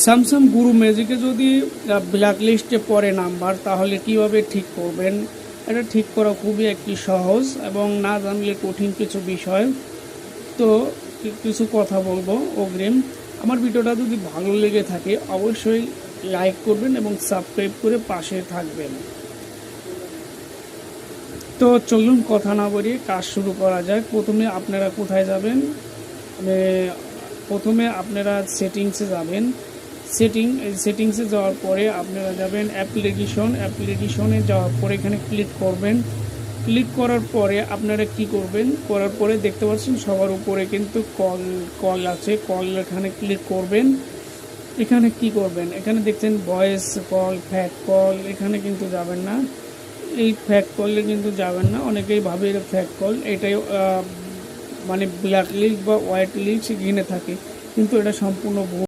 Samsung গুরু ম্যাজিকে যদি black লিস্টে পড়ে নাম্বার, তাহলে কিভাবে ঠিক করবেন? এটা ঠিক করা খুবই একটি সহজ এবং না জানলে কঠিন কিছু বিষয়। তো কিছু কথা বলবো অগ্রিম। আমার ভিডিওটা যদি ভালো লেগে থাকে অবশ্যই লাইক করবেন এবং সাবস্ক্রাইব করে পাশে থাকবেন। তো চলুন কথা না বাড়িয়ে কাজ শুরু করা যাক। প্রথমে আপনারা কোথায় যাবেন? প্রথমে আপনারা সেটিংসে যাবেন। সেটিংসে যাওয়ার পরে আপনারা যাবেন অ্যাপ্লিকেশনে যাওয়ার পরে এখানে ক্লিক করবেন। ক্লিক করার পরে আপনারা কি করবেন? করার পরে দেখতে পাচ্ছেন সবার উপরে কিন্তু কল আছে, কল এখানে ক্লিক করবেন। এখানে কি করবেন? এখানে দেখছেন ভয়েস কল, ফ্যাক কল, এখানে কিন্তু যাবেন না। এই ফ্যাক কলে কিন্তু যাবেন না। অনেকেই ভাবে এটা ফ্যাক কল, এটাই মানে ব্ল্যাক লিস্ট বা হোয়াইট লিস্ট ঘিনে থাকে, কিন্তু এটা সম্পূর্ণ ভুল।